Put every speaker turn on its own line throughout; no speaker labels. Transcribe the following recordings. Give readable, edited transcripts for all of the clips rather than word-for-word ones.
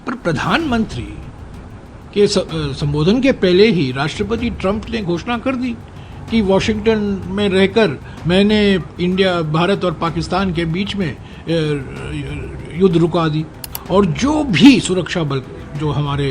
पर प्रधानमंत्री के संबोधन के पहले ही राष्ट्रपति ट्रंप ने घोषणा कर दी कि वॉशिंगटन में रहकर मैंने भारत और पाकिस्तान के बीच में युद्ध रुका दी, और जो भी सुरक्षा बल जो हमारे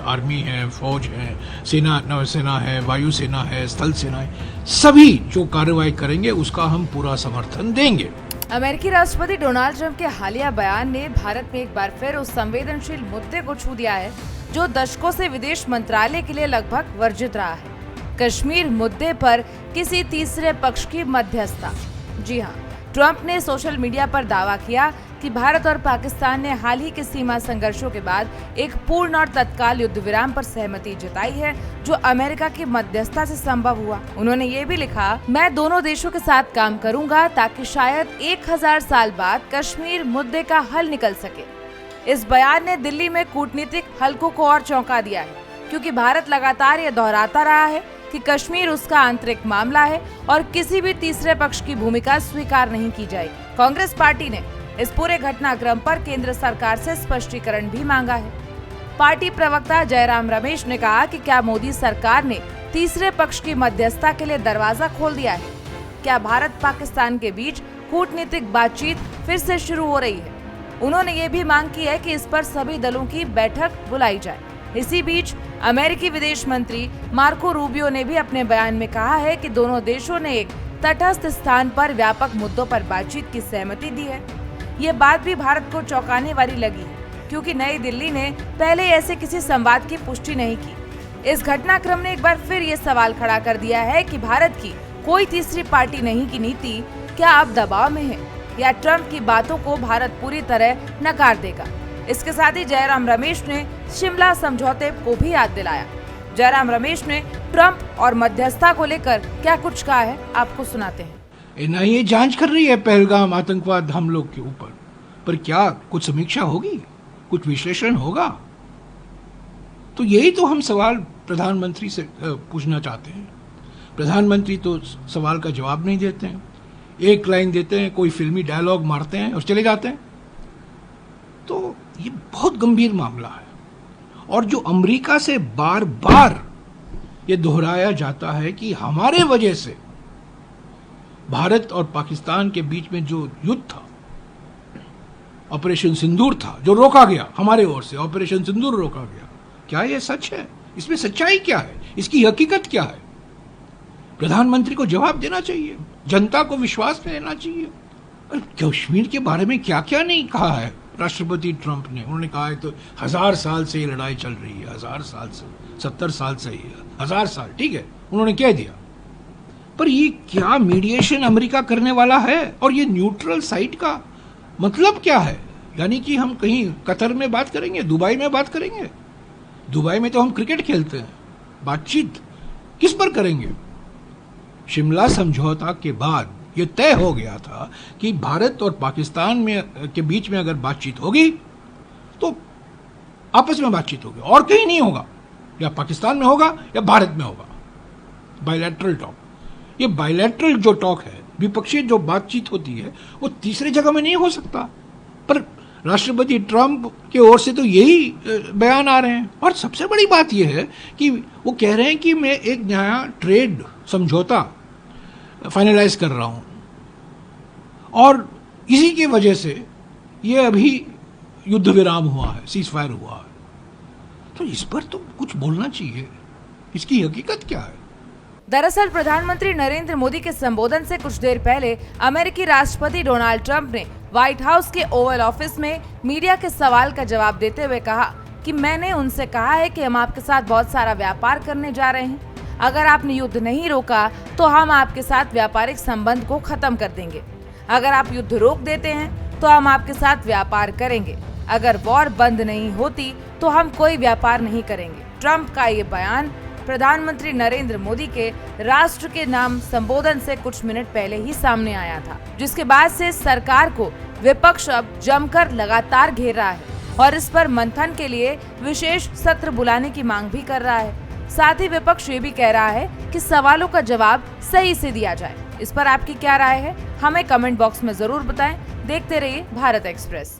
आर्मी है, फौज है, सेना, नौसेना है, वायुसेना है, स्थल सेना है, सभी जो कार्रवाई करेंगे उसका हम पूरा समर्थन देंगे।
अमेरिकी राष्ट्रपति डोनाल्ड ट्रंप के हालिया बयान ने भारत में एक बार फिर उस संवेदनशील मुद्दे को छू दिया है जो दशकों से विदेश मंत्रालय के लिए लगभग वर्जित रहा है, कश्मीर मुद्दे पर किसी तीसरे पक्ष की मध्यस्थता। जी हाँ, ट्रंप ने सोशल मीडिया पर दावा किया कि भारत और पाकिस्तान ने हाल ही के सीमा संघर्षों के बाद एक पूर्ण और तत्काल युद्ध विराम पर सहमति जताई है, जो अमेरिका की मध्यस्थता से संभव हुआ। उन्होंने ये भी लिखा, मैं दोनों देशों के साथ काम करूंगा ताकि शायद 1000 साल बाद कश्मीर मुद्दे का हल निकल सके। इस बयान ने दिल्ली में कूटनीतिक हलकों को और चौंका दिया है, क्योंकि भारत लगातार ये दोहराता रहा है कि कश्मीर उसका आंतरिक मामला है और किसी भी तीसरे पक्ष की भूमिका स्वीकार नहीं की जाएगी। कांग्रेस पार्टी ने इस पूरे घटनाक्रम पर केंद्र सरकार से स्पष्टीकरण भी मांगा है। पार्टी प्रवक्ता जयराम रमेश ने कहा कि क्या मोदी सरकार ने तीसरे पक्ष की मध्यस्थता के लिए दरवाजा खोल दिया है? क्या भारत पाकिस्तान के बीच कूटनीतिक बातचीत फिर से शुरू हो रही है? उन्होंने ये भी मांग की है कि इस पर सभी दलों की बैठक बुलाई जाए। इसी बीच अमेरिकी विदेश मंत्री मार्को रूबियो ने भी अपने बयान में कहा है कि दोनों देशों ने एक तटस्थ स्थान पर व्यापक मुद्दों पर बातचीत की सहमति दी है। ये बात भी भारत को चौंकाने वाली लगी, क्योंकि नई दिल्ली ने पहले ऐसे किसी संवाद की पुष्टि नहीं की। इस घटनाक्रम ने एक बार फिर ये सवाल खड़ा कर दिया है कि भारत की कोई तीसरी पार्टी नहीं की नीति क्या अब दबाव में है, या ट्रंप की बातों को भारत पूरी तरह नकार देगा। इसके साथ ही जयराम रमेश ने शिमला समझौते को भी याद दिलाया। जयराम रमेश ने ट्रंप और मध्यस्थता को लेकर क्या कुछ कहा है, आपको सुनाते हैं।
एनआईए जांच कर रही है पहलगाम आतंकवाद हमलों के ऊपर, पर क्या कुछ समीक्षा होगी, कुछ विश्लेषण होगा? तो यही तो हम सवाल प्रधानमंत्री से पूछना चाहते हैं। प्रधानमंत्री तो सवाल का जवाब नहीं देते हैं, एक लाइन देते हैं, कोई फिल्मी डायलॉग मारते हैं और चले जाते हैं। तो ये बहुत गंभीर मामला है, और जो अमेरिका से बार बार ये दोहराया जाता है कि हमारे वजह से भारत और पाकिस्तान के बीच में जो युद्ध था, ऑपरेशन सिंदूर था, जो रोका गया हमारे ओर से, ऑपरेशन सिंदूर रोका गया, क्या ये सच है? इसमें सच्चाई क्या है? इसकी हकीकत क्या है? प्रधानमंत्री को जवाब देना चाहिए, जनता को विश्वास में लेना चाहिए। कश्मीर के बारे में क्या क्या नहीं कहा है राष्ट्रपति ट्रंप ने। उन्होंने कहा है तो 1000 साल से ये लड़ाई चल रही है, 1000 साल से, 70 साल से ही, 1000 साल, ठीक है, उन्होंने कह दिया। पर ये क्या मीडिएशन अमेरिका करने वाला है, और ये न्यूट्रल साइट का मतलब क्या है? यानी कि हम कहीं कतर में बात करेंगे, दुबई में बात करेंगे? दुबई में तो हम क्रिकेट खेलते हैं, बातचीत किस पर करेंगे? शिमला समझौता के बाद ये तय हो गया था कि भारत और पाकिस्तान में के बीच में अगर बातचीत होगी तो आपस में बातचीत होगी, और कहीं नहीं होगा, या पाकिस्तान में होगा या भारत में होगा। बायलैटरल टॉक, ये बायलैटरल जो टॉक है, द्विपक्षीय जो बातचीत होती है, वो तीसरे जगह में नहीं हो सकता। पर राष्ट्रपति ट्रंप की ओर से तो यही बयान आ रहे हैं। और सबसे बड़ी बात यह है कि वो कह रहे हैं कि मैं एक नया ट्रेड समझौता फाइनलाइज कर रहा हूं, और इसी की वजह से ये अभी युद्ध विराम हुआ है, सीज फायर हुआ है। तो इस पर तो कुछ बोलना चाहिए, इसकी हकीकत क्या है?
दरअसल प्रधानमंत्री नरेंद्र मोदी के संबोधन से कुछ देर पहले अमेरिकी राष्ट्रपति डोनाल्ड ट्रंप ने व्हाइट हाउस के ओवल ऑफिस में मीडिया के सवाल का जवाब देते हुए कहा कि मैंने उनसे कहा है कि हम आपके साथ बहुत सारा व्यापार करने जा रहे हैं। अगर आपने युद्ध नहीं रोका तो हम आपके साथ व्यापारिक संबंध को खत्म कर देंगे। अगर आप युद्ध रोक देते हैं तो हम आपके साथ व्यापार करेंगे। अगर वॉर बंद नहीं होती तो हम कोई व्यापार नहीं करेंगे। ट्रंप का ये बयान प्रधानमंत्री नरेंद्र मोदी के राष्ट्र के नाम संबोधन से कुछ मिनट पहले ही सामने आया था, जिसके बाद से सरकार को विपक्ष अब जमकर लगातार घेर रहा है और इस पर मंथन के लिए विशेष सत्र बुलाने की मांग भी कर रहा है। साथ ही विपक्ष ये भी कह रहा है कि सवालों का जवाब सही से दिया जाए। इस पर आपकी क्या राय है, हमें कमेंट बॉक्स में जरूर बताएं। देखते रहिए भारत एक्सप्रेस।